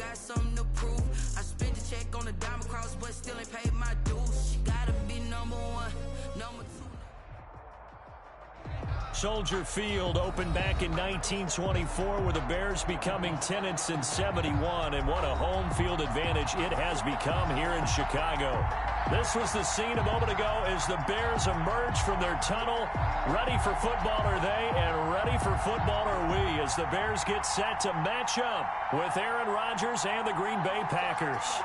got something to prove. I spent the check on the diamond cross, but still ain't paid my dues. She gotta be number one, number two. Soldier Field opened back in 1924 with the Bears becoming tenants in 71, and what a home field advantage it has become here in Chicago. This was the scene a moment ago as the Bears emerge from their tunnel. Ready for football are they, and ready for football are we, as the Bears get set to match up with Aaron Rodgers and the Green Bay Packers.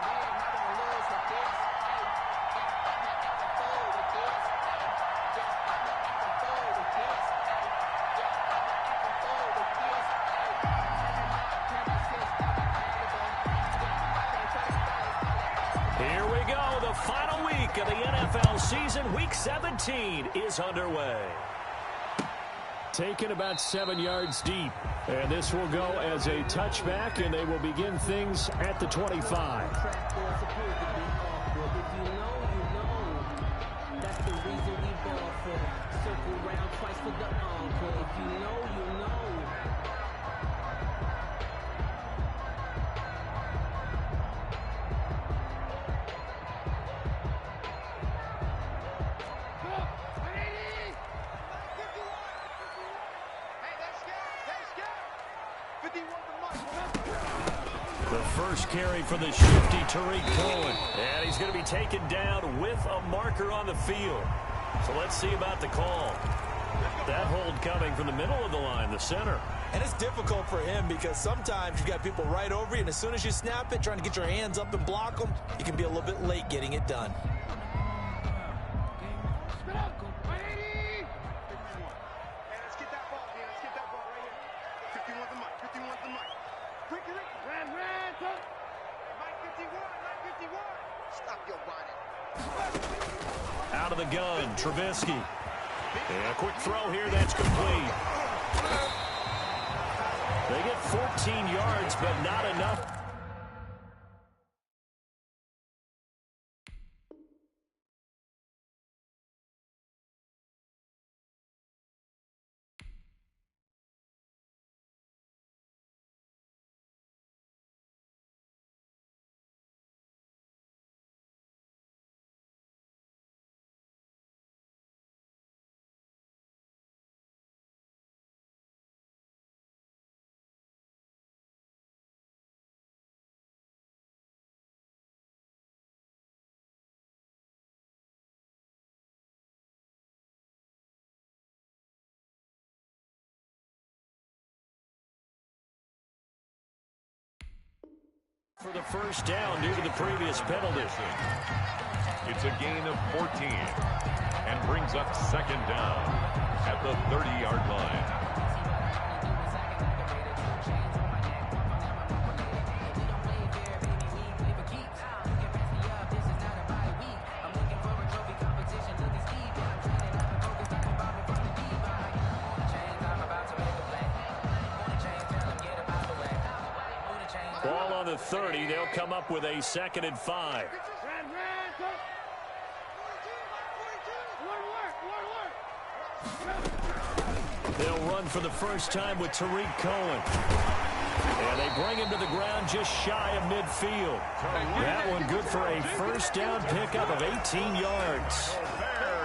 Final week of the NFL season, Week 17, is underway. Taken about 7 yards deep, and this will go as a touchback, and they will begin things at the 25. That's the reason we ball for. Circle round twice for the encore. If you know, you know. The first carry for the shifty Tariq Cohen. And he's going to be taken down with a marker on the field. So let's see about the call. That hold coming from the middle of the line, the center. And it's difficult for him because sometimes you've got people right over you, and as soon as you snap it, trying to get your hands up and block them, you can be a little bit late getting it done. Out of the gun, Trubisky. And a quick throw here, that's complete. They get 14 yards, but not enough. For the first down due to the previous penalty. It's a gain of 14 and brings up second down at the 30-yard line. Ball on the 30. They'll come up with a 2nd and 5. They'll run for the first time with Tariq Cohen. And they bring him to the ground just shy of midfield. That one good for a first down pickup of 18 yards.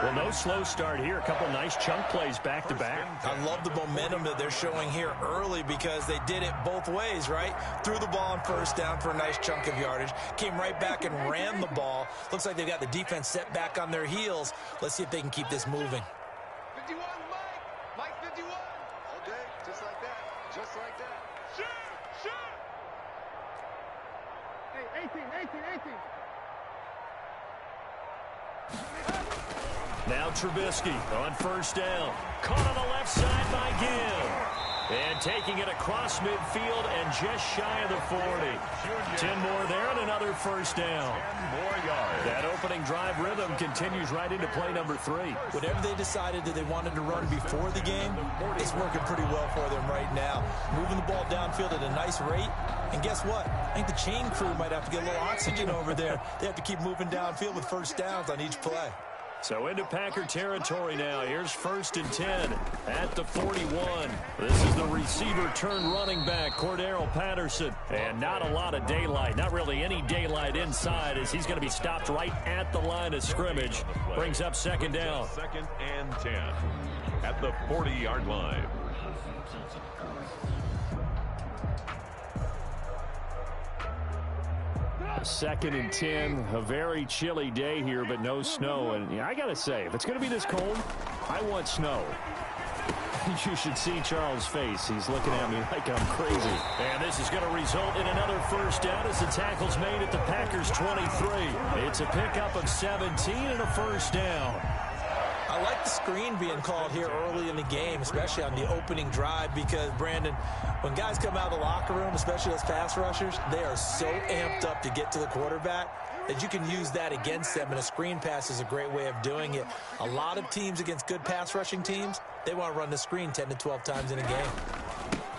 Well, no slow start here. A couple nice chunk plays back-to-back. I love the momentum that they're showing here early because they did it both ways, right? Threw the ball on first down for a nice chunk of yardage. Came right back and ran the ball. Looks like they've got the defense set back on their heels. Let's see if they can keep this moving. 51, Mike 51. Okay, just like that. Just like that. Shoot! Hey, 18. Now Trubisky on first down. Caught on the left side by Gill. And taking it across midfield and just shy of the 40. 10 more there and another first down. 10 more yards. That opening drive rhythm continues right into play number 3. Whatever they decided that they wanted to run before the game, it's working pretty well for them right now. Moving the ball downfield at a nice rate. And guess what? I think the chain crew might have to get a little oxygen over there. They have to keep moving downfield with first downs on each play. So into Packer territory now. Here's 1st and 10 at the 41. This is the receiver turned running back, Cordero Patterson. And not a lot of daylight, not really any daylight inside, as he's going to be stopped right at the line of scrimmage. Brings up 2nd down. 2nd and 10 at the 40-yard line. Second and 10, a very chilly day here, but no snow. And I got to say, if it's going to be this cold, I want snow. You should see Charles' face. He's looking at me like I'm crazy. And this is going to result in another 1st down as the tackle's made at the Packers' 23. It's a pickup of 17 and a 1st down. I like the screen being called here early in the game, especially on the opening drive, because, Brandon, when guys come out of the locker room, especially those pass rushers, they are so amped up to get to the quarterback that you can use that against them, and a screen pass is a great way of doing it. A lot of teams against good pass rushing teams, they want to run the screen 10 to 12 times in a game.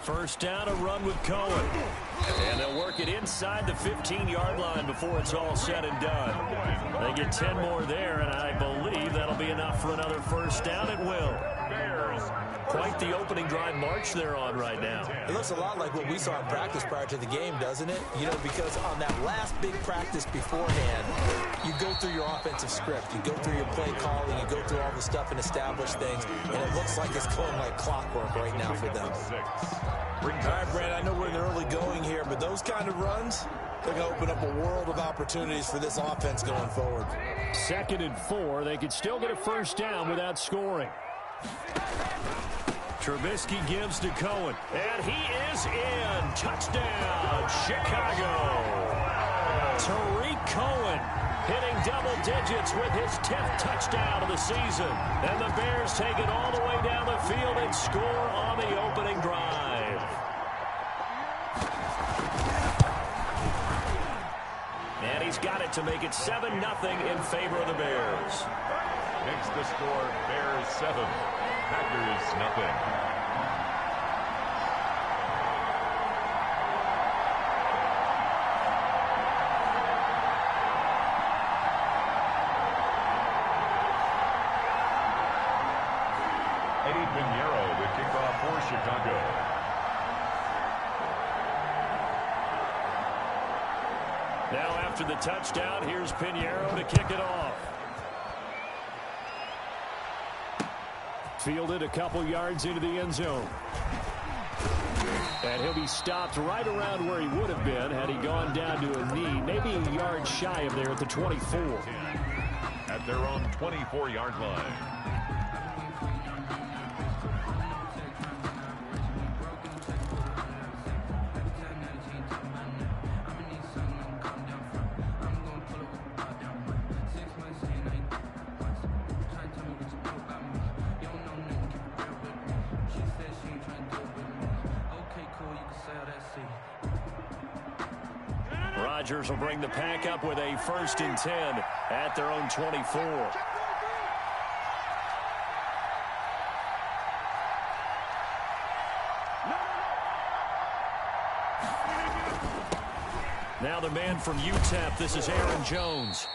1st down, a run with Cohen. And they'll work it inside the 15-yard line before it's all said and done. They get 10 more there, and I believe that'll be enough for another 1st down. It will. Bears. Quite the opening drive march they're on right now. It looks a lot like what we saw in practice prior to the game, doesn't it? You know, because on that last big practice beforehand, you go through your offensive script. You go through your play calling. You go through all the stuff and establish things. And it looks like it's going like clockwork right now for them. All right, Brandon, I know we're in the early going here, but those kind of runs, they're going to open up a world of opportunities for this offense going forward. 2nd and 4. They could still get a 1st down without scoring. Trubisky gives to Cohen, and he is in. Touchdown, Chicago. Tariq Cohen hitting double digits with his 10th touchdown of the season. And the Bears take it all the way down the field and score on the opening drive. And he's got it to make it 7-0 in favor of the Bears. Makes the score Bears 7, Packers nothing. Chicago. Now after the touchdown, here's Pinheiro to kick it off. Fielded a couple yards into the end zone. And he'll be stopped right around where he would have been had he gone down to a knee, maybe a yard shy of there at the 24. At their own 24-yard line. Rodgers will bring the pack up with a 1st and 10 at their own 24. Now the man from UTEP, this is Aaron Jones.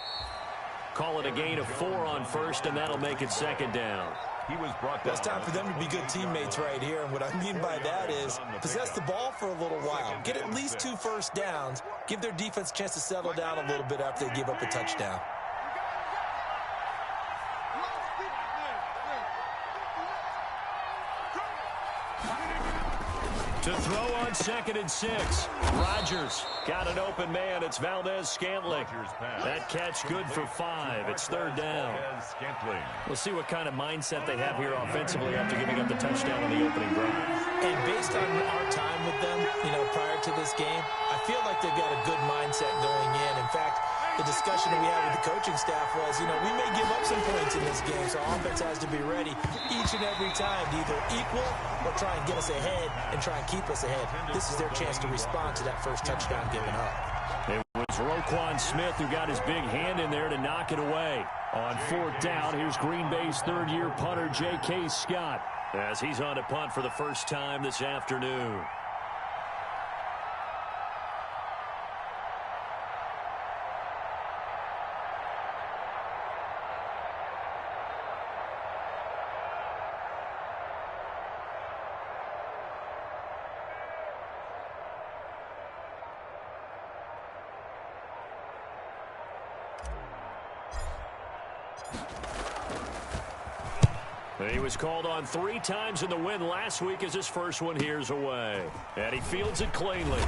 Call it a gain of 4 on 1st, and that'll make it 2nd down. He was brought down. It's time for them to be good teammates right here. And what I mean by that is possess the ball for a little while. Get at least 2 first downs. Give their defense a chance to settle down a little bit after they give up a touchdown. To throw on 2nd and 6. Rodgers got an open man. It's Valdez-Scantling. That catch good for 5. It's 3rd down. We'll see what kind of mindset they have here offensively after giving up the touchdown on the opening drive. And based on our time with them, prior to this game, I feel like they've got a good mindset going in. In fact, the discussion that we had with the coaching staff was, we may give up some points in this game, so offense has to be ready each and every time to either equal or try and get us ahead and try and keep us ahead. This is their chance to respond to that first touchdown given up. It was Roquan Smith who got his big hand in there to knock it away. On 4th down, here's Green Bay's 3rd-year punter, J.K. Scott, as he's on to punt for the first time this afternoon. He was called on 3 times in the win last week as his first one here's away. And he fields it cleanly.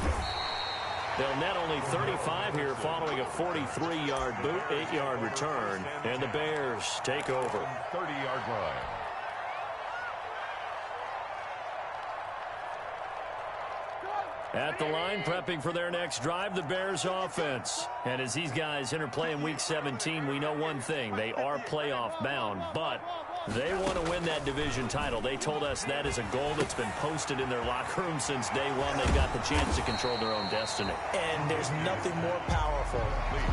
They'll net only 35 here following a 43-yard boot, 8-yard return. And the Bears take over. 30-yard line. At the line, prepping for their next drive, the Bears offense. And as these guys interplay in Week 17, we know one thing. They are playoff bound, but they want to win that division title. They told us that is a goal that's been posted in their locker room since day one. They've got the chance to control their own destiny. And there's nothing more powerful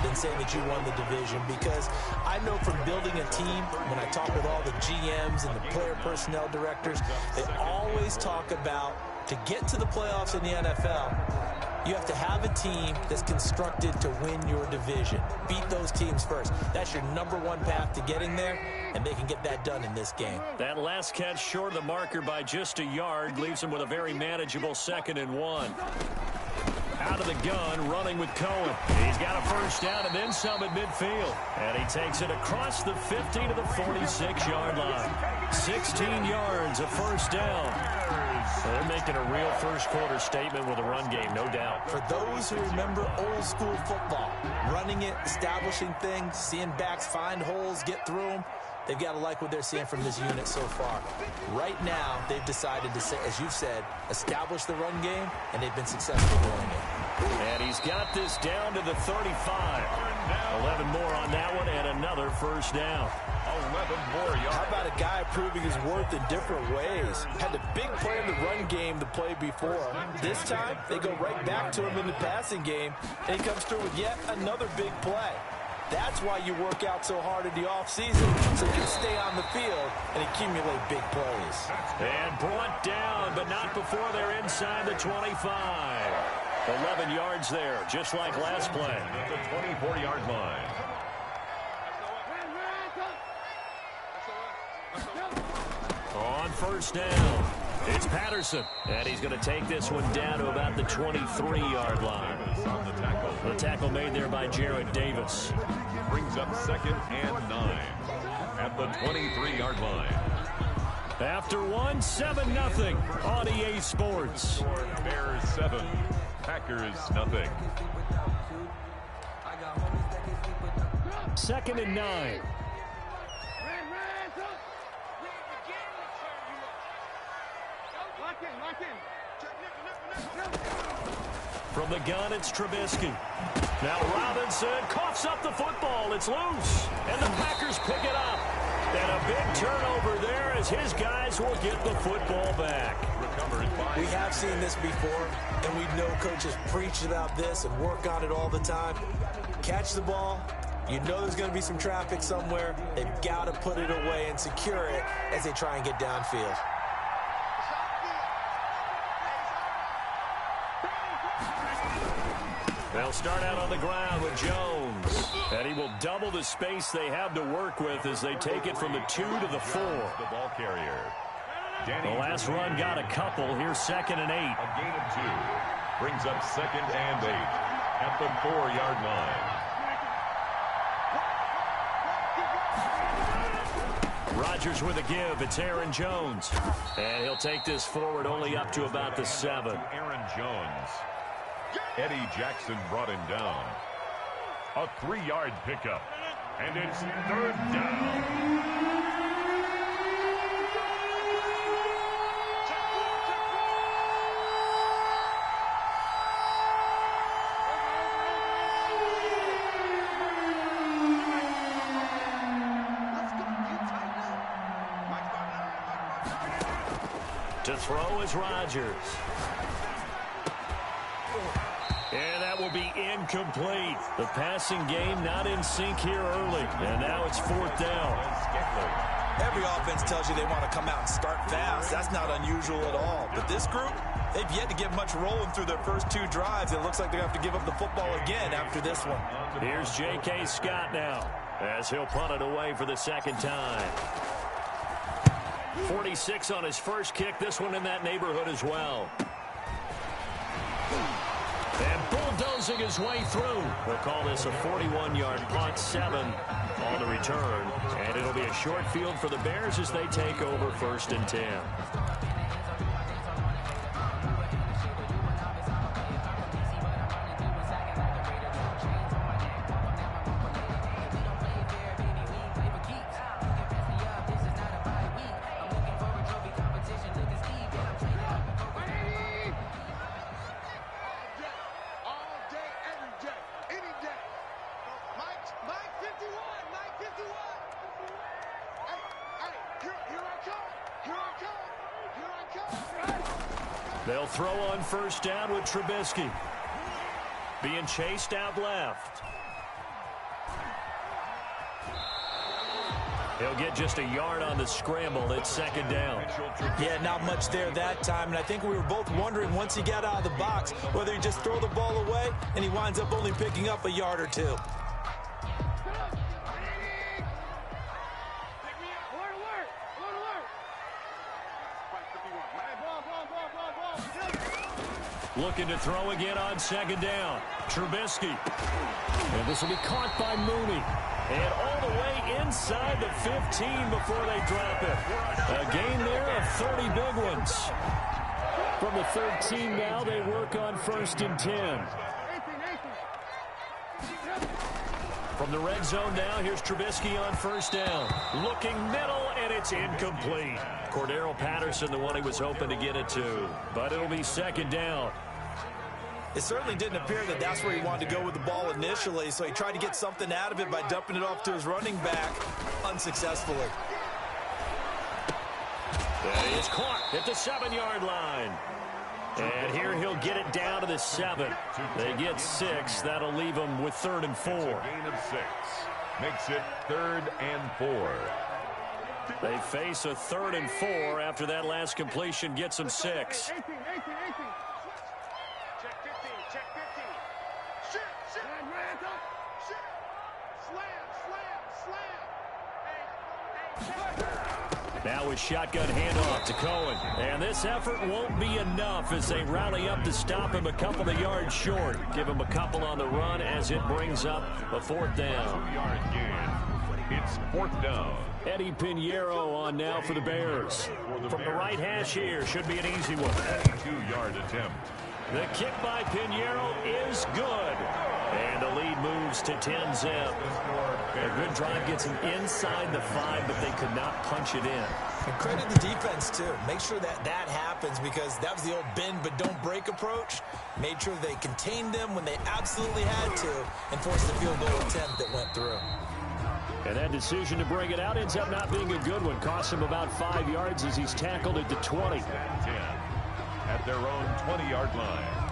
than saying that you won the division, because I know from building a team, when I talk with all the GMs and the player personnel directors, they always talk about, to get to the playoffs in the NFL, you have to have a team that's constructed to win your division. Beat those teams first. That's your #1 path to getting there, and they can get that done in this game. That last catch short of the marker by just a yard leaves him with a very manageable 2nd and 1. Out of the gun, running with Cohen. He's got a first down and then some at midfield. And he takes it across the 50 to the 46-yard line. 16 yards, a first down. So they're making a real first-quarter statement with a run game, no doubt. For those who remember old-school football, running it, establishing things, seeing backs find holes, get through them, they've got to like what they're seeing from this unit so far. Right now, they've decided to, say, as you've said, establish the run game, and they've been successful doing it. And he's got this down to the 35. 11 more on that one, and another first down. 11 more yards. How about a guy proving his worth in different ways? Had the big play in the run game to play before. This time, they go right back to him in the passing game, and he comes through with yet another big play. That's why you work out so hard in the offseason, so you can stay on the field and accumulate big plays. And brought down, but not before they're inside the 25. 11 yards there, just like last play. At the 24-yard line. On first down, it's Patterson. And he's going to take this one down to about the 23-yard line. On the tackle. The tackle made there by Jarrett Davis. Brings up 2nd and 9 at the 23-yard line. After one, 7-0 on EA Sports. Bears 7, Packers nothing. 2nd and 9. From the gun, it's Trubisky. Now Robinson coughs up the football. It's loose. And the Packers pick it up. And a big turnover there as his guys will get the football back. We have seen this before, and we know coaches preach about this and work on it all the time. Catch the ball. You know there's going to be some traffic somewhere. They've got to put it away and secure it as they try and get downfield. They'll start out on the ground with Jones. And he will double the space they have to work with as they take it from the 2 to the 4. The ball carrier. The last run got a couple. Here's 2nd and 8. A gain of 2. Brings up 2nd and 8 at the 4-yard line. Rodgers with a give. It's Aaron Jones. And he'll take this forward only up to about the 7. Aaron Jones. Eddie Jackson brought him down. A 3-yard pickup. And it's 3rd down. To throw is Rodgers. And that will be incomplete. The passing game not in sync here early. And now it's 4th down. Every offense tells you they want to come out and start fast. That's not unusual at all. But this group, they've yet to get much rolling through their first 2 drives. It looks like they have to give up the football again after this one. Here's J.K. Scott now as he'll punt it away for the 2nd time. 46 on his first kick. This one in that neighborhood as well. And bulldoze losing his way through. We'll call this a 41-yard punt, 7 on the return. And it'll be a short field for the Bears as they take over 1st and 10. They'll throw on 1st down with Trubisky. Being chased out left. He'll get just a yard on the scramble. It's 2nd down. Yeah, not much there that time. And I think we were both wondering once he got out of the box whether he just throw the ball away and he winds up only picking up a yard or 2. Looking to throw again on 2nd down. Trubisky. And this will be caught by Mooney. And all the way inside the 15 before they drop it. A gain there of 30 big ones. From the 13 now, they work on 1st and 10. From the red zone now, here's Trubisky on 1st down. Looking middle, and it's incomplete. Cordero Patterson, the one he was hoping to get it to. But it'll be 2nd down. It certainly didn't appear that that's where he wanted to go with the ball initially, so he tried to get something out of it by dumping it off to his running back unsuccessfully. And he is caught at the 7-yard line. And here he'll get it down to the 7. They get 6. That'll leave them with 3rd and 4. Gain of 6. Makes it 3rd and 4. They face a 3rd and 4 after that last completion gets them 6. Now with shotgun handoff to Cohen. And this effort won't be enough as they rally up to stop him a couple of yards short. Give him a couple on the run as it brings up a 4th down. 2-yard gain. It's 4th down. Eddie Pinheiro on now for the Bears. From the right hash here, should be an easy one. 2-yard attempt. The kick by Pinheiro is good. And the lead moves to 10-zip. A good drive gets them inside the 5, but they could not punch it in. And credit the defense, too. Make sure that that happens because that was the old bend but don't break approach. Made sure they contained them when they absolutely had to and forced the field goal attempt that went through. And that decision to bring it out ends up not being a good one. Costs him about 5 yards as he's tackled at the 20. 10 at their own 20-yard line.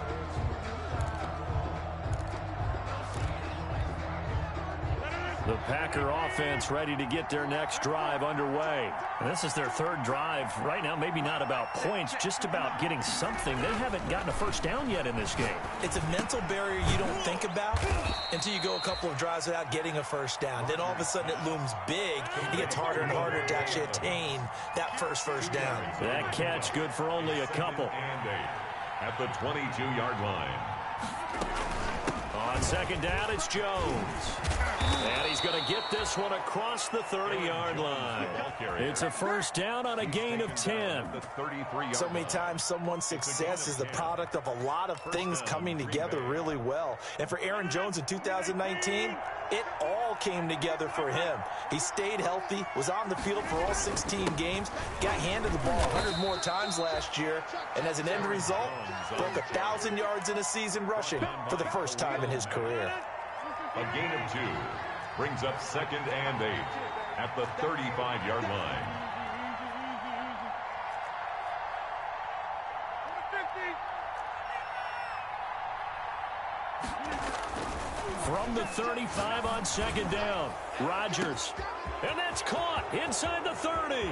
The Packer offense ready to get their next drive underway. And this is their 3rd drive. Right now, maybe not about points, just about getting something. They haven't gotten a 1st down yet in this game. It's a mental barrier you don't think about until you go a couple of drives without getting a 1st down. Then all of a sudden it looms big. It gets harder and harder to actually attain that first down. That catch good for only a couple. And 8 at the 22-yard line. On 2nd down, it's Jones. And he's going to get this one across the 30-yard line. It's a 1st down on a gain of 10. So many times someone's success is the product of a lot of things coming together really well. And for Aaron Jones in 2019, it all came together for him. He stayed healthy, was on the field for all 16 games, got handed the ball 100 more times last year, and as an end result, broke 1,000 yards in a season rushing for the first time in his career. A gain of 2 brings up 2nd and 8 at the 35-yard line. From the 35 on 2nd down, Rodgers. And that's caught inside the 30.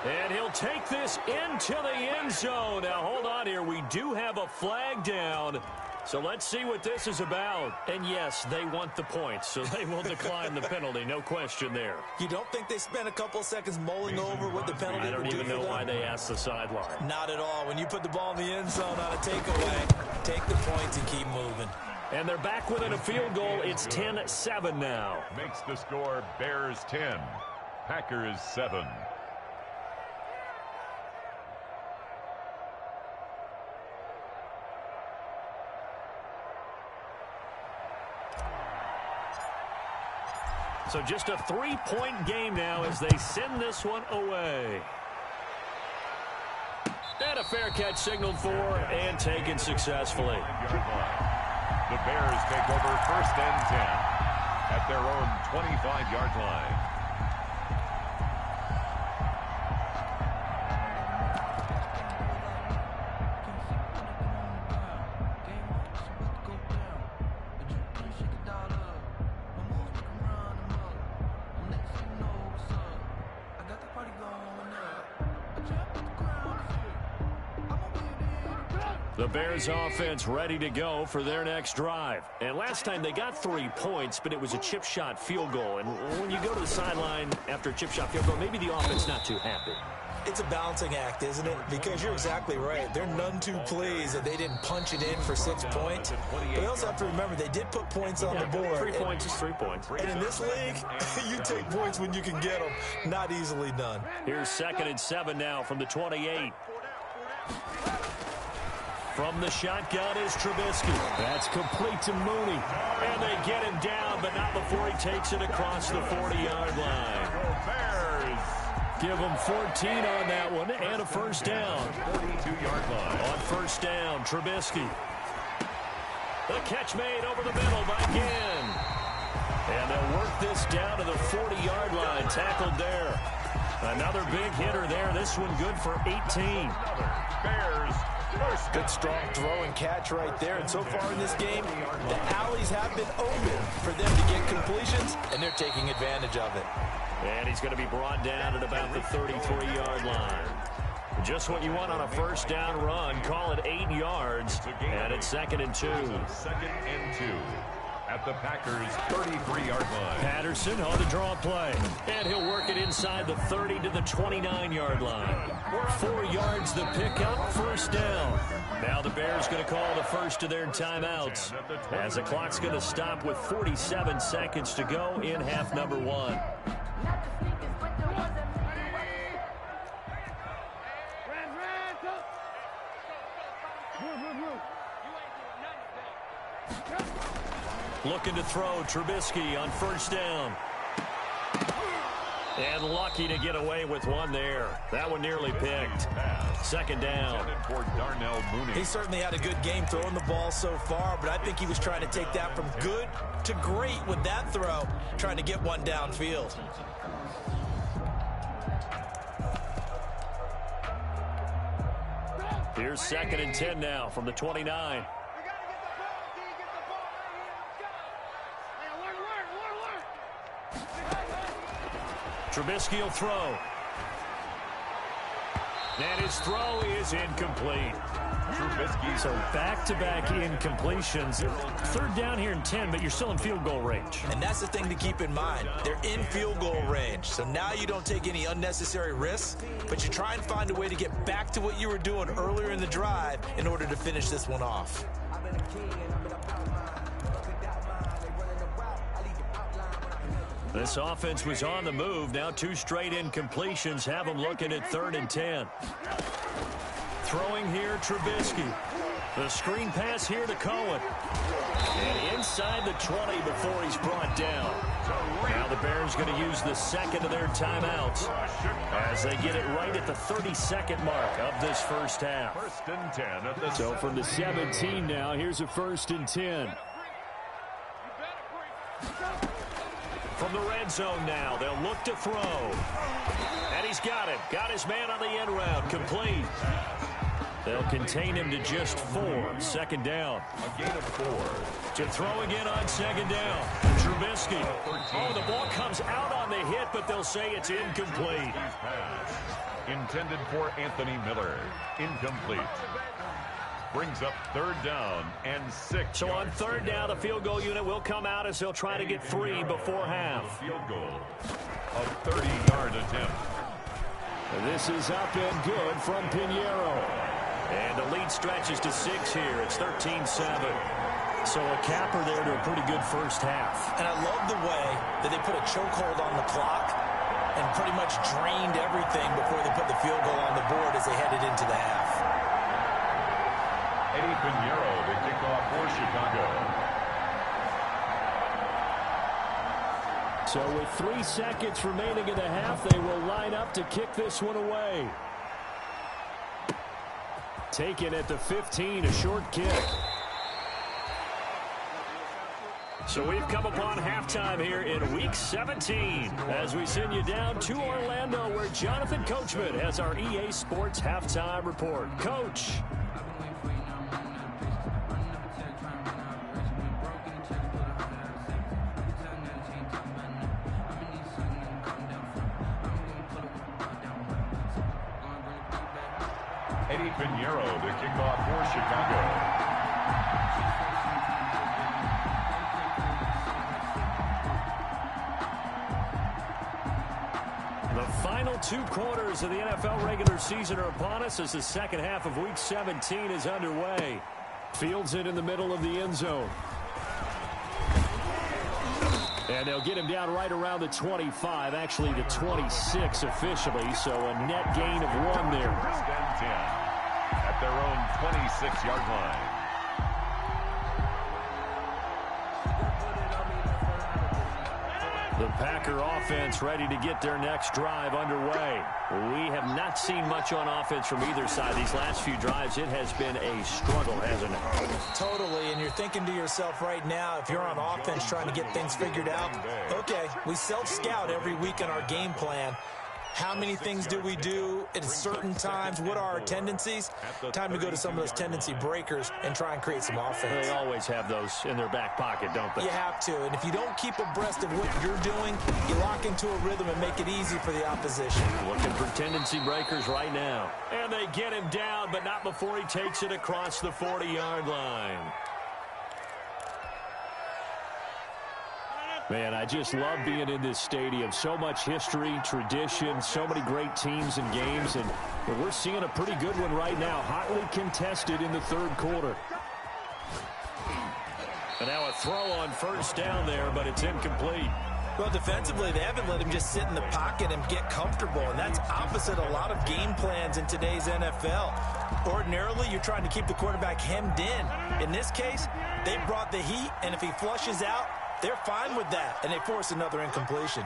And he'll take this into the end zone. Now, hold on here. We do have a flag down. So let's see what this is about. And yes, they want the points, so they will decline the penalty. No question there. You don't think they spent a couple seconds mulling over what the penalty I don't would do even know for them? why they asked the sideline. Not at all. When you put the ball in the end zone on a takeaway, take the points and keep moving. And they're back within a field goal. It's 10-7 now. Makes the score Bears 10, Packers 7. So just a 3-point game now as they send this one away. And a fair catch signaled for and taken successfully. The Bears take over 1st and 10 at their own 25-yard line. The Bears offense ready to go for their next drive. And last time they got 3 points, but it was a chip shot field goal. And when you go to the sideline after a chip shot field goal, maybe the offense not too happy. It's a balancing act, isn't it? Because you're exactly right. They're none too pleased that they didn't punch it in for 6 points. But you also have to remember they did put points on the board. 3 points is 3 points. And in this league, you take points when you can get them. Not easily done. Here's 2nd and 7 now from the 28. From the shotgun is Trubisky. That's complete to Mooney. And they get him down, but not before he takes it across the 40-yard line. Bears. Give him 14 on that one and a first down. 42-yard line. On first down, Trubisky. The catch made over the middle by Ginn. And they'll work this down to the 40-yard line. Tackled there. Another big hitter there. This one good for 18. Bears. Good, strong throw and catch right there. And so far in this game, the alleys have been open for them to get completions, and they're taking advantage of it. And he's going to be brought down at about the 33-yard line. Just what you want on a first down run. Call it 8 yards. And it's 2nd and 2. 2nd and 2 at the Packers' 33-yard line. Patterson on the draw play. And he'll work it inside the 30 to the 29-yard line. 4 yards the pickup, first down. Now the Bears going to call the first of their timeouts, as the clock's going to stop with 47 seconds to go in half number 1. Looking to throw, Trubisky on first down. And lucky to get away with one there. That one nearly picked. 2nd down. For Darnell Mooney. He certainly had a good game throwing the ball so far, but I think he was trying to take that from good to great with that throw, trying to get one downfield. Here's 2nd and 10 now from the 29. Trubisky will throw. And his throw is incomplete. Trubisky. So back-to-back incompletions. 3rd down here and 10, but you're still in field goal range. And that's the thing to keep in mind. They're in field goal range. So now you don't take any unnecessary risks, but you try and find a way to get back to what you were doing earlier in the drive in order to finish this one off. This offense was on the move. Now 2 straight incompletions have them looking at 3rd and 10. Throwing here, Trubisky. The screen pass here to Cohen. And inside the 20 before he's brought down. Now the Bears going to use the 2nd of their timeouts as they get it right at the 32nd mark of this first half. 1st and 10 at the So from the 17 now, here's a 1st and 10. From the red zone now, they'll look to throw. And he's got him. Got his man on the end round. Complete. They'll contain him to just 4. 2nd down. A gain of 4. To throw again on 2nd down. Trubisky. Oh, the ball comes out on the hit, but they'll say it's incomplete. Pass intended for Anthony Miller. Incomplete. Brings up 3rd down and 6. So on 3rd down, the field goal unit will come out as they'll try to get 3 before half. Field goal. A 30-yard attempt. This is up and good from Pinheiro. And the lead stretches to 6 here. It's 13-7. So a capper there to a pretty good first half. And I love the way that they put a chokehold on the clock and pretty much drained everything before they put the field goal on the board as they headed into the half. Eddie Pinheiro, the kickoff for Chicago. So with 3 seconds remaining in the half, they will line up to kick this one away. Taken at the 15, a short kick. So we've come upon halftime here in Week 17 as we send you down to Orlando where Jonathan Coachman has our EA Sports Halftime Report. Coach. Eddie Pinheiro, the kickoff for Chicago. The final 2 quarters of the NFL regular season are upon us as the second half of Week 17 is underway. Fields it in the middle of the end zone. And they'll get him down right around the 25, actually the 26 officially, so a net gain of 1 there. First and 10 at their own 26-yard line. The Packer offense ready to get their next drive underway. We have not seen much on offense from either side. These last few drives, it has been a struggle, hasn't it? Totally, and you're thinking to yourself right now, if you're on offense trying to get things figured out, okay, we self-scout every week in our game plan. How many things do we do at certain times? What are our tendencies? Time to go to some of those tendency breakers and try and create some offense. They always have those in their back pocket, don't they? You have to, and if you don't keep abreast of what you're doing, you lock into a rhythm and make it easy for the opposition. Looking for tendency breakers right now. And they get him down, but not before he takes it across the 40-yard line. Man, I just love being in this stadium. So much history, tradition, so many great teams and games, and we're seeing a pretty good one right now, hotly contested in the third quarter. And now a throw on first down there, but it's incomplete. Well, defensively, they haven't let him just sit in the pocket and get comfortable, and that's opposite a lot of game plans in today's NFL. Ordinarily, you're trying to keep the quarterback hemmed in. In this case, they brought the heat, and if he flushes out, they're fine with that, and they force another incompletion.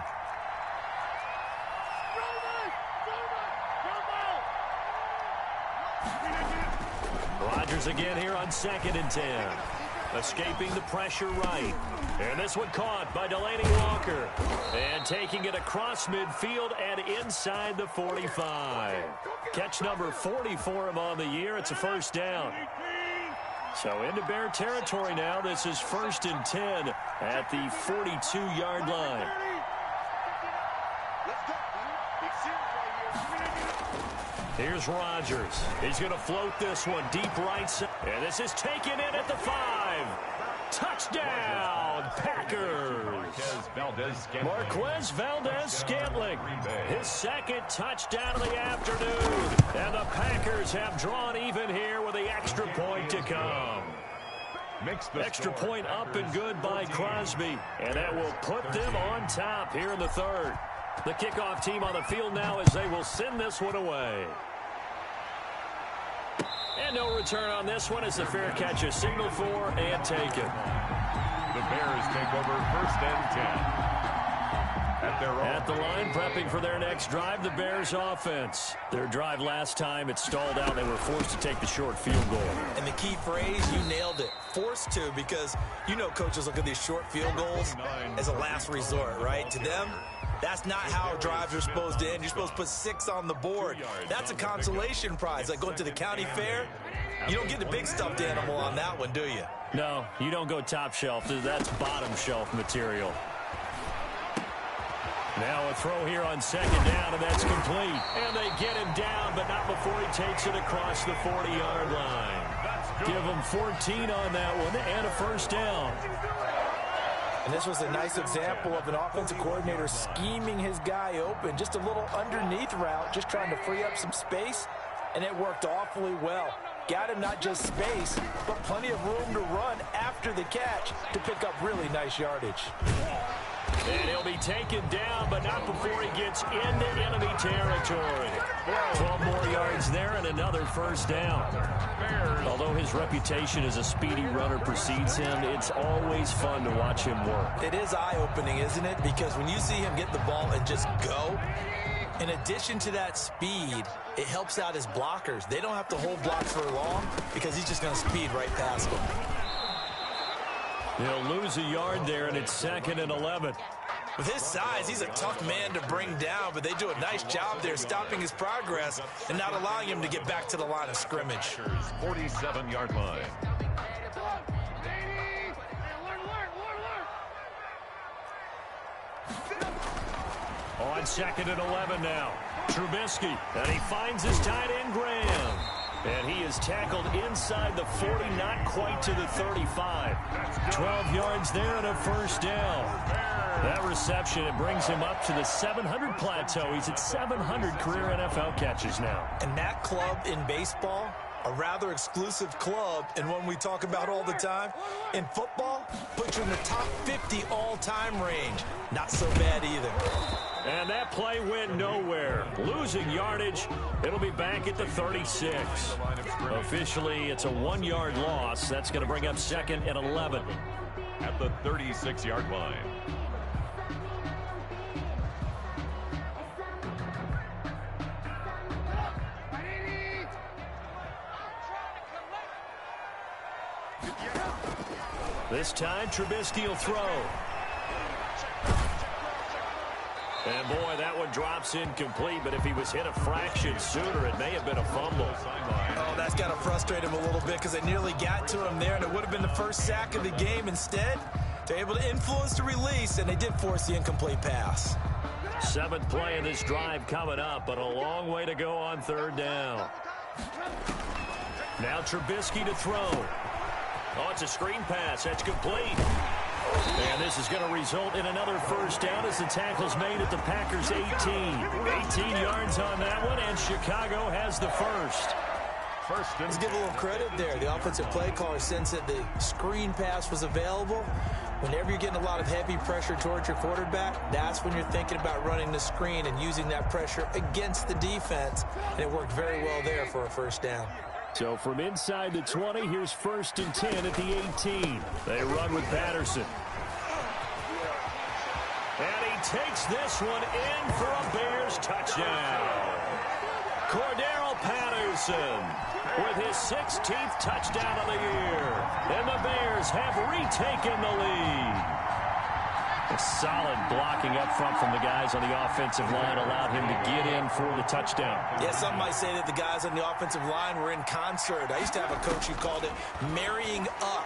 Rodgers again here on 2nd and 10. Escaping the pressure right. And this one caught by Delaney Walker. And taking it across midfield and inside the 45. Catch number 40 for him on the year. It's a first down. So into Bear territory now. This is 1st and 10 at the 42-yard line. Here's Rodgers. He's going to float this one deep right side. And this is taken in at the 5. Touchdown, Packers. Marquez Valdez-Scantling. His second touchdown of the afternoon. And the Packers have drawn even here with the extra point to come. Extra point up and good by Crosby. And that will put them on top here in the third. The kickoff team on the field now as they will send this one away. And no return on this one as the fair catch is signaled for and taken. The Bears take over 1st and 10. At the line, prepping for their next drive, the Bears offense. Their drive last time, it stalled out. They were forced to take the short field goal. And the key phrase, you nailed it. Forced to, because you know coaches look at these short field goals as a last resort, right? To them, that's not how drives are supposed to end. You're supposed to put 6 on the board. That's a consolation prize. Like going to the county fair, you don't get the big stuffed animal on that one, do you? No, you don't go top shelf. That's bottom shelf material. Now a throw here on 2nd down, and that's complete. And they get him down, but not before he takes it across the 40-yard line. Give him 14 on that one and a first down. And this was a nice example of an offensive coordinator scheming his guy open. Just a little underneath route, just trying to free up some space, and it worked awfully well. got him not just space, but plenty of room to run after the catch to pick up really nice yardage. And he'll be taken down, but not before he gets into enemy territory. 12 more yards there and another first down. Although his reputation as a speedy runner precedes him, it's always fun to watch him work. It is eye-opening, isn't it? Because when you see him get the ball and just go, in addition to that speed, it helps out his blockers. They don't have to hold blocks for long because he's just going to speed right past them. He'll lose a yard there, and it's 2nd and 11. With his size, he's a tough man to bring down, but they do a nice job there stopping his progress and not allowing him to get back to the line of scrimmage. 47-yard line. On 2nd and 11 now. Trubisky, and he finds his tight end, Graham. And he is tackled inside the 40, not quite to the 35. 12 yards there and a first down. That reception, it brings him up to the 700 plateau. He's at 700 career NFL catches now. And that club in baseball, a rather exclusive club and one we talk about all the time. In football, puts you in the top 50 all-time range. Not so bad either. And that play went nowhere. Losing yardage. It'll be back at the 36. Officially, it's a 1-yard loss. That's going to bring up 2nd and 11. At the 36-yard line. This time, Trubisky will throw. And, boy, that one drops incomplete, but if he was hit a fraction sooner, it may have been a fumble. Oh, that's got to frustrate him a little bit because they nearly got to him there, and it would have been the first sack of the game. Instead, they're able to influence the release, and they did force the incomplete pass. 7th play of this drive coming up, but a long way to go on 3rd down. Now Trubisky to throw. Oh, it's a screen pass. That's complete. And this is going to result in another first down as the tackle's made at the Packers' 18. 18 yards on that one, and Chicago has the first. Let's give a little credit there. The offensive play caller, since that the screen pass was available, whenever you're getting a lot of heavy pressure towards your quarterback, that's when you're thinking about running the screen and using that pressure against the defense. And it worked very well there for a first down. So from inside the 20, here's 1st and 10 at the 18. They run with Patterson. And he takes this one in for a Bears touchdown. Cordero Patterson with his 16th touchdown of the year. And the Bears have retaken the lead. A solid blocking up front from the guys on the offensive line allowed him to get in for the touchdown. Yeah, some might say that the guys on the offensive line were in concert. I used to have a coach who called it marrying up,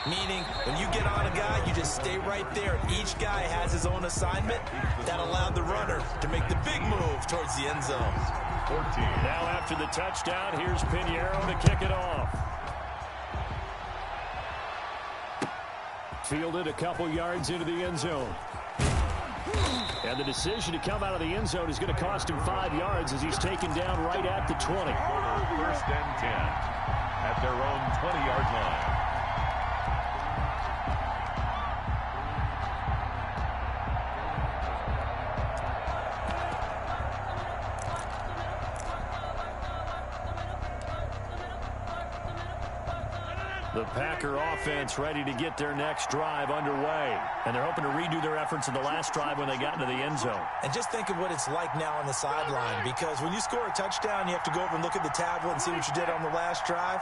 meaning when you get on a guy, you just stay right there. Each guy has his own assignment. That allowed the runner to make the big move towards the end zone. 14. Now after the touchdown, here's Pinheiro to kick it off. Fielded a couple yards into the end zone. And the decision to come out of the end zone is going to cost him 5 yards as he's taken down right at the 20. 1st and 10 at their own 20-yard line. The Packer offense ready to get their next drive underway. And they're hoping to redo their efforts in the last drive when they got into the end zone. And just think of what it's like now on the sideline, because when you score a touchdown, you have to go over and look at the tablet and see what you did on the last drive.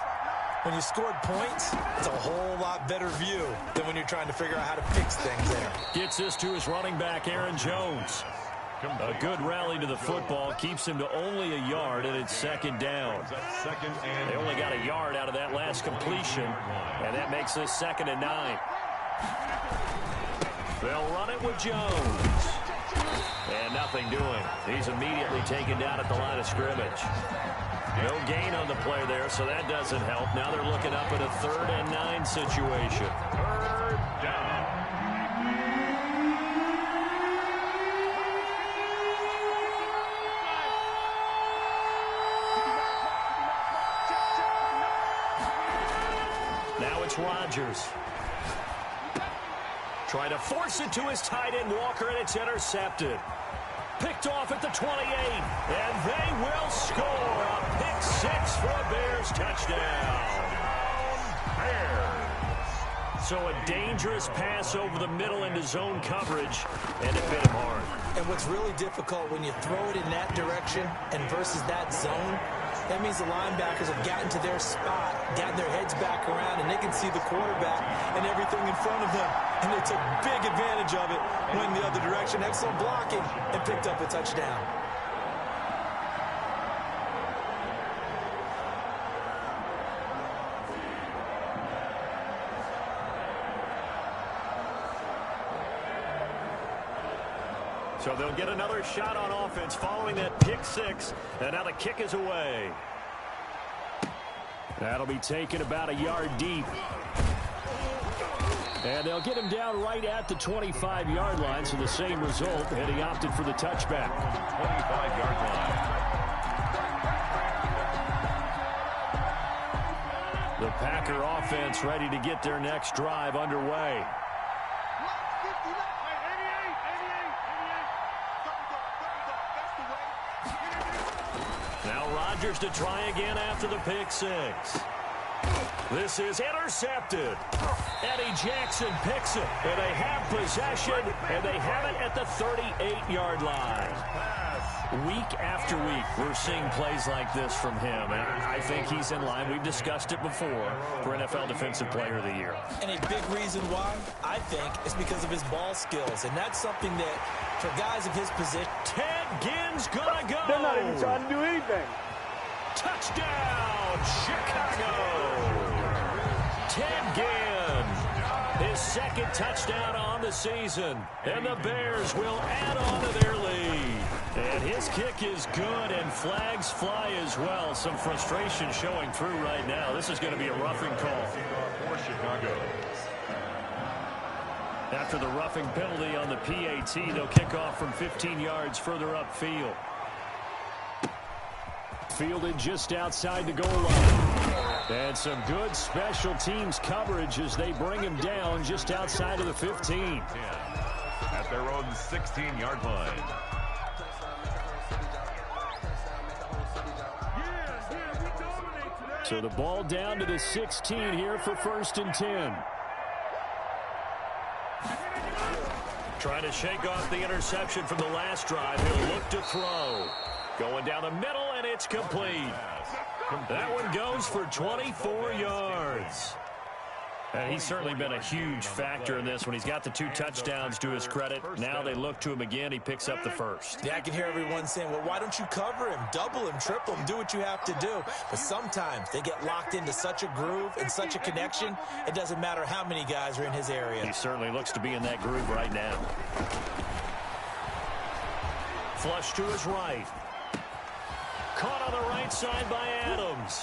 When you scored points, it's a whole lot better view than when you're trying to figure out how to fix things there. Gets this to his running back, Aaron Jones. A good rally to the football keeps him to only a yard, and it's 2nd down. They only got a yard out of that last completion, and that makes this 2nd and 9. They'll run it with Jones. And nothing doing. He's immediately taken down at the line of scrimmage. No gain on the play there, so that doesn't help. Now they're looking up at a 3rd and 9 situation. 3rd down. Rodgers. Trying to force it to his tight end, Walker, and it's intercepted. Picked off at the 28, and they will score a pick six for a Bears touchdown. So a dangerous pass over the middle into zone coverage, and it hit him hard. And what's really difficult when you throw it in that direction and versus that zone, that means the linebackers have gotten to their spot, gotten their heads back around, and they can see the quarterback and everything in front of them. And they took big advantage of it, went the other direction, excellent blocking, and picked up a touchdown. So they'll get another shot on offense following that pick six, and now the kick is away. That'll be taken about a yard deep. And they'll get him down right at the 25-yard line, so the same result, and he opted for the touchback. 25-yard line. The Packer offense ready to get their next drive underway. Now Rodgers to try again after the pick six. This is intercepted. Eddie Jackson picks it, and they have possession, and they have it at the 38-yard line. Week after week, we're seeing plays like this from him, and I think he's in line. We've discussed it before for NFL Defensive Player of the Year. And a big reason why, I think, is because of his ball skills, and that's something that, for guys of his position, Ted Ginn's gonna go. They're not even trying to do anything. Touchdown, Chicago. Ted Ginn, his second touchdown on the season, and the Bears will add on to their lead. And his kick is good, and flags fly as well. Some frustration showing through right now. This is going to be a roughing call. For Chicago. After the roughing penalty on the PAT, they'll kick off from 15 yards further upfield. Fielded just outside the goal line. And some good special teams coverage as they bring him down just outside of the 15. At their own 16-yard line. So the ball down to the 16 here for 1st and 10. Trying to shake off the interception from the last drive. He'll look to throw. Going down the middle, and it's complete. That one goes for 24 yards. And he's certainly been a huge factor in this when he's got the 2 touchdowns to his credit. Now they look to him again. He picks up the first. Yeah, I can hear everyone saying, well, why don't you cover him, double him, triple him, do what you have to do. But sometimes they get locked into such a groove and such a connection, it doesn't matter how many guys are in his area. He certainly looks to be in that groove right now. Flush to his right. Caught on the right side by Adams.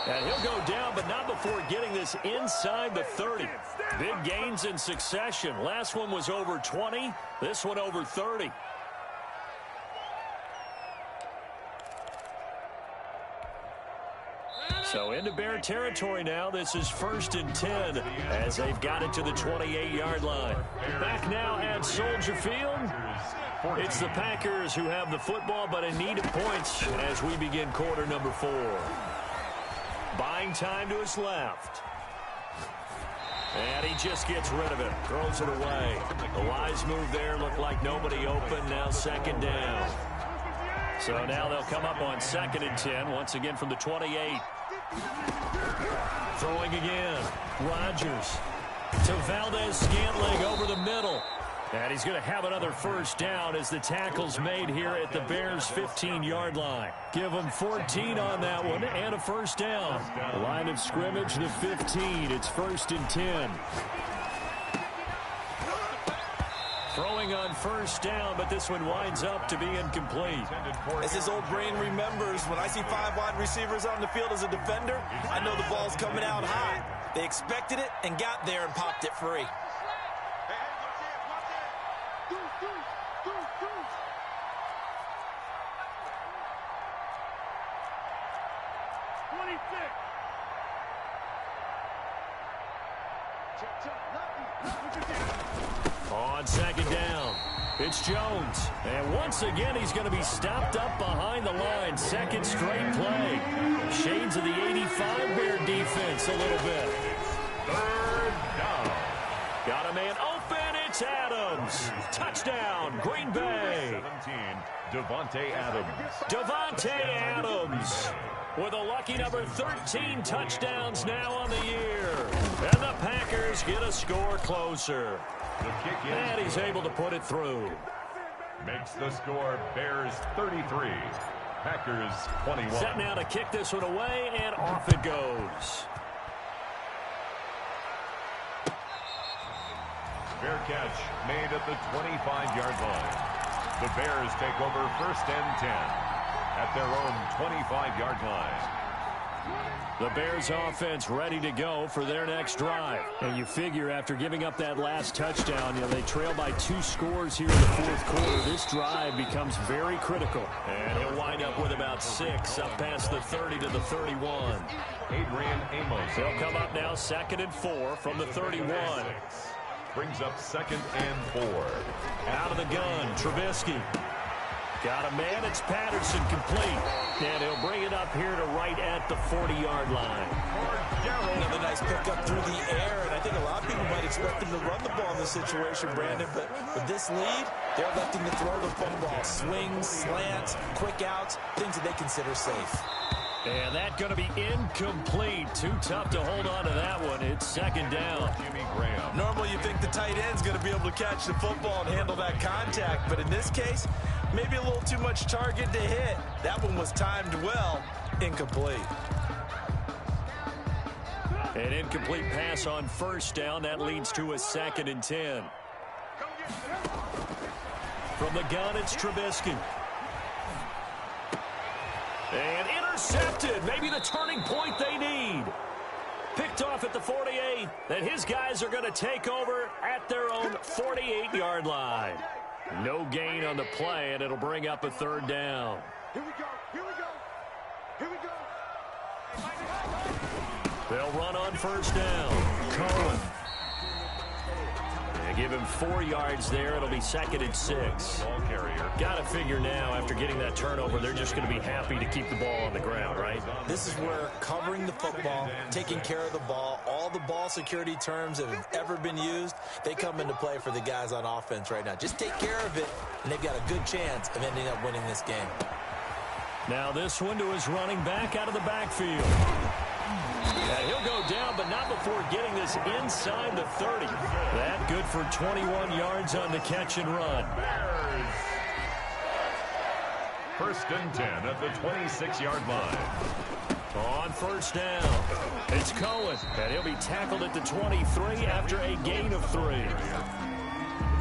And he'll go down, but not before getting this inside the 30. Big gains in succession. Last one was over 20. This one over 30. So into Bear territory now. This is 1st and 10 as they've got it to the 28-yard line. Back now at Soldier Field. It's the Packers who have the football, but in need of points as we begin quarter number 4. Buying time to his left. And he just gets rid of it. Throws it away. The wise move there. Looked like nobody open. Now 2nd down. So now they'll come up on 2nd and 10. Once again from the 28. Throwing again. Rodgers to Valdez-Scantling over the middle. And he's going to have another 1st down as the tackle's made here at the Bears' 15-yard line. Give them 14 on that one and a 1st down. Line of scrimmage, the 15. It's 1st and 10. Throwing on 1st down, but this one winds up to be incomplete. As his old brain remembers, when I see 5 wide receivers on the field as a defender, I know the ball's coming out high. They expected it and got there and popped it free. On second down, it's Jones. And once again, he's going to be stopped up behind the line. Second straight play. Shades of the 85 Bear defense a little bit. Third down. Got a man open. It's Adams. Touchdown, Green Bay. 17, Devontae Adams. Devontae Adams with a lucky number 13 touchdowns now on the year. And the Packers get a score closer. The kick is And he's able to put it through. makes the score Bears 33, Packers 21. Set now to kick this one away, and off it goes. Fair catch made at the 25-yard line. The Bears take over 1st and 10 at their own 25-yard line. The Bears offense ready to go for their next drive. And you figure after giving up that last touchdown, they trail by 2 scores here in the fourth quarter. This drive becomes very critical. And he'll wind up with about 6 up past the 30 to the 31. Adrian Amos. They'll come up now 2nd and 4 from the 31. Brings up 2nd and 4. Out of the gun, Trubisky. Got a man, it's Patterson complete. And he'll bring it up here to right at the 40-yard line. Another nice pickup through the air, and I think a lot of people might expect him to run the ball in this situation, Brandon, but with this lead, they're electing to throw the football. Swings, slants, quick outs, things that they consider safe. And that's going to be incomplete. Too tough to hold on to that one. It's 2nd down. Jimmy Graham. Normally you think the tight end's going to be able to catch the football and handle that contact, but in this case, maybe a little too much target to hit. That one was timed well. Incomplete. An incomplete pass on 1st down. That leads to a 2nd and 10. From the gun, it's Trubisky. And intercepted. Maybe the turning point they need. Picked off at the 48. And his guys are going to take over at their own 48-yard line. No gain on the play, and it'll bring up a 3rd down. Here we go. Here we go. Here we go. They'll run on 1st down. Cohen. They give him 4 yards there. It'll be 2nd and 6. Ball carrier. Got to figure now, after getting that turnover, they're just going to be happy to keep the ball on the ground, right? This is where covering the football, taking care of the ball, all the ball security terms that have ever been used, they come into play for the guys on offense right now. Just take care of it, and they've got a good chance of ending up winning this game. Now this one to his running back out of the backfield. Yeah, he'll go down, but not before getting this inside the 30. That good for 21 yards on the catch and run. Bears. 1st and 10 at the 26-yard line. On 1st down, it's Cohen, and he'll be tackled at the 23 after a gain of 3.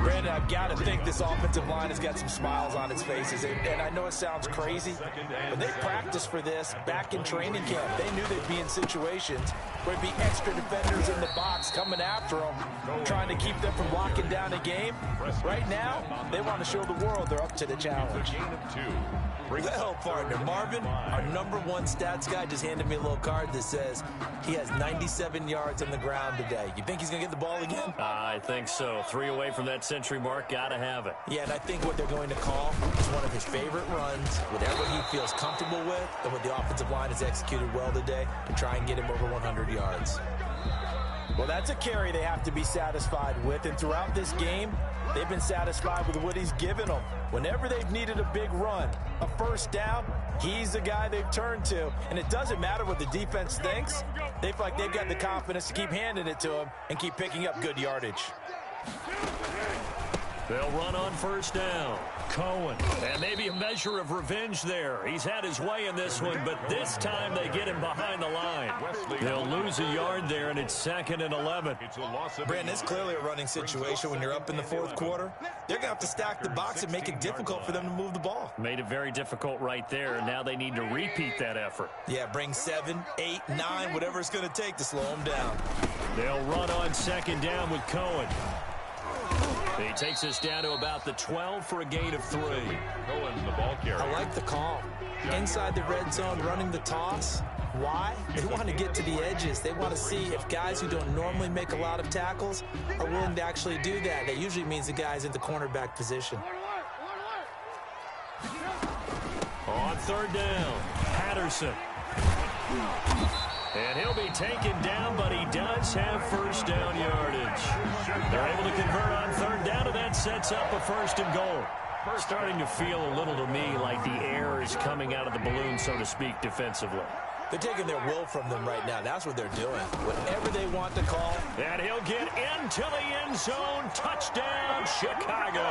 Brandon, I've got to think this offensive line has got some smiles on its faces. And I know it sounds crazy, but they practiced for this back in training camp. They knew they'd be in situations where it'd be extra defenders in the box coming after them, trying to keep them from locking down a game. Right now, they want to show the world they're up to the challenge. Gain of 2. Well, partner, Marvin, our #1 stats guy, just handed me a little card that says he has 97 yards on the ground today. You think he's going to get the ball again? I think so. 3 away from that century mark. Got to have it. Yeah, and I think what they're going to call is one of his favorite runs, whatever he feels comfortable with, and what the offensive line has executed well today to try and get him over 100 yards. Well, that's a carry they have to be satisfied with, and throughout this game, they've been satisfied with what he's given them. Whenever they've needed a big run, a 1st down, he's the guy they've turned to. And it doesn't matter what the defense thinks. They feel like they've got the confidence to keep handing it to him and keep picking up good yardage. They'll run on 1st down. Cohen. And maybe a measure of revenge there. He's had his way in this one, but this time they get him behind the line. They'll lose a yard there, and it's 2nd and 11. It's a loss of Brandon, it's clearly a running situation when you're up in the 4th quarter. They're going to have to stack the box and make it difficult for them to move the ball. Made it very difficult right there, and now they need to repeat that effort. Yeah, bring 7, 8, 9, whatever it's going to take to slow them down. They'll run on 2nd down with Cohen. He takes us down to about the 12 for a gain of 3. Cohen, the ball carrier. I like the call. Inside the red zone, running the toss. Why? They want to get to the edges. They want to see if guys who don't normally make a lot of tackles are willing to actually do that. That usually means the guy's in the cornerback position. On third down, Patterson. And he'll be taken down, but he does have first down yardage. They're able to convert on third down, and that sets up a first and goal. Starting to feel a little to me like the air is coming out of the balloon, so to speak, defensively. They're taking their will from them right now. That's what they're doing. Whatever they want to call. And he'll get into the end zone. Touchdown, Chicago.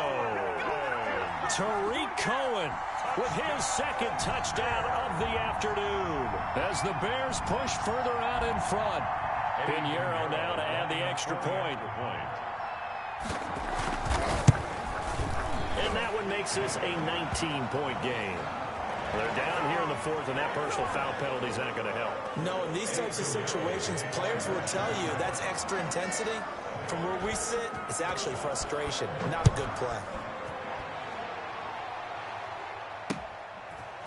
Tariq Cohen with his second touchdown of the afternoon as the Bears push further out in front. Pinheiro now to add the extra point. And that one makes this a 19-point game. They're down here in the fourth, and that personal foul penalty is not going to help. No, in these types of situations, players will tell you that's extra intensity. From where we sit, it's actually frustration, not a good play.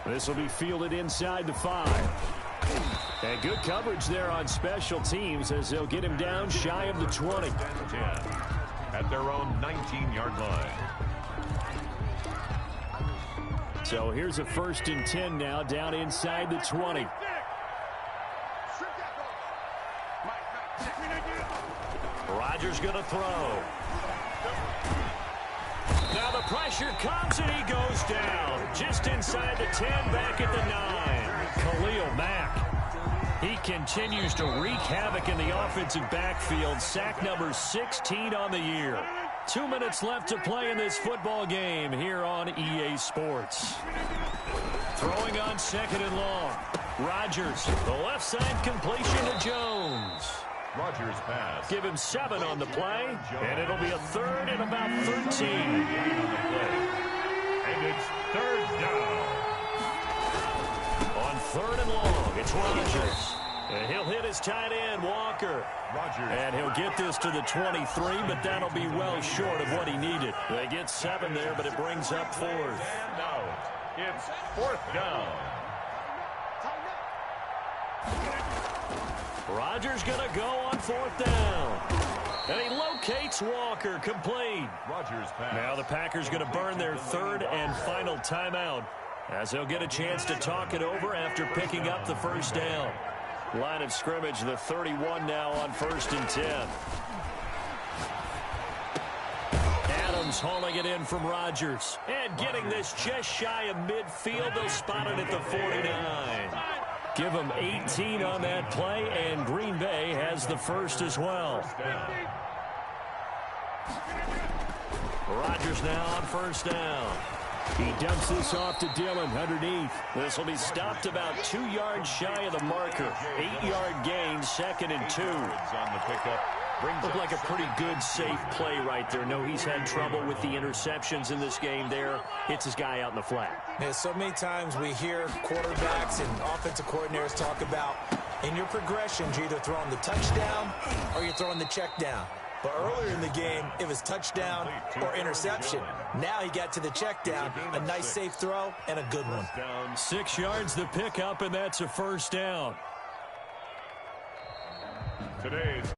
This will be fielded inside the 5. And good coverage there on special teams as they'll get him down shy of the 20. 10 at their own 19-yard line. So here's a 1st and 10 now down inside the 20. Rodgers going to throw. Now the pressure comes and he goes down. Just inside the 10, back at the 9. Khalil Mack. He continues to wreak havoc in the offensive backfield. Sack number 16 on the year. 2 minutes left to play in this football game here on EA Sports. Throwing on 2nd and long. Rodgers, the left side completion to Jones. Rodgers pass. Give him 7 on the play, and it'll be a 3rd and about 13. And it's 3rd down. On 3rd and long, it's Rodgers. And he'll hit his tight end, Walker. Rodgers. And he'll get this to the 23, but that'll be well short of what he needed. They get 7 there, but it brings up 4th. And out. It's 4th down. Rodgers going to go on 4th down. And he locates Walker, complete. Rodgers pass. Now the Packers going to burn their 3rd and final timeout as they'll get a chance to talk it over after picking up the 1st down. Line of scrimmage, the 31 now on 1st and 10. Adams hauling it in from Rodgers. And getting this just shy of midfield. They'll spot it at the 49. Give them 18 on that play, and Green Bay has the 1st as well. Rodgers now on 1st down. He dumps this off to Dillon underneath. This will be stopped about 2 yards shy of the marker. 8-yard gain, 2nd and 2. On the pickup. Looked like a pretty good, safe play right there. No, he's had trouble with the interceptions in this game there. Hits his guy out in the flat. Yeah, so many times we hear quarterbacks and offensive coordinators talk about in your progressions, you're either throwing the touchdown or you're throwing the check down. But earlier in the game, it was touchdown or interception. Now he got to the check down, a nice safe throw, and a good one. 6 yards the pickup, and that's a 1st down. Today's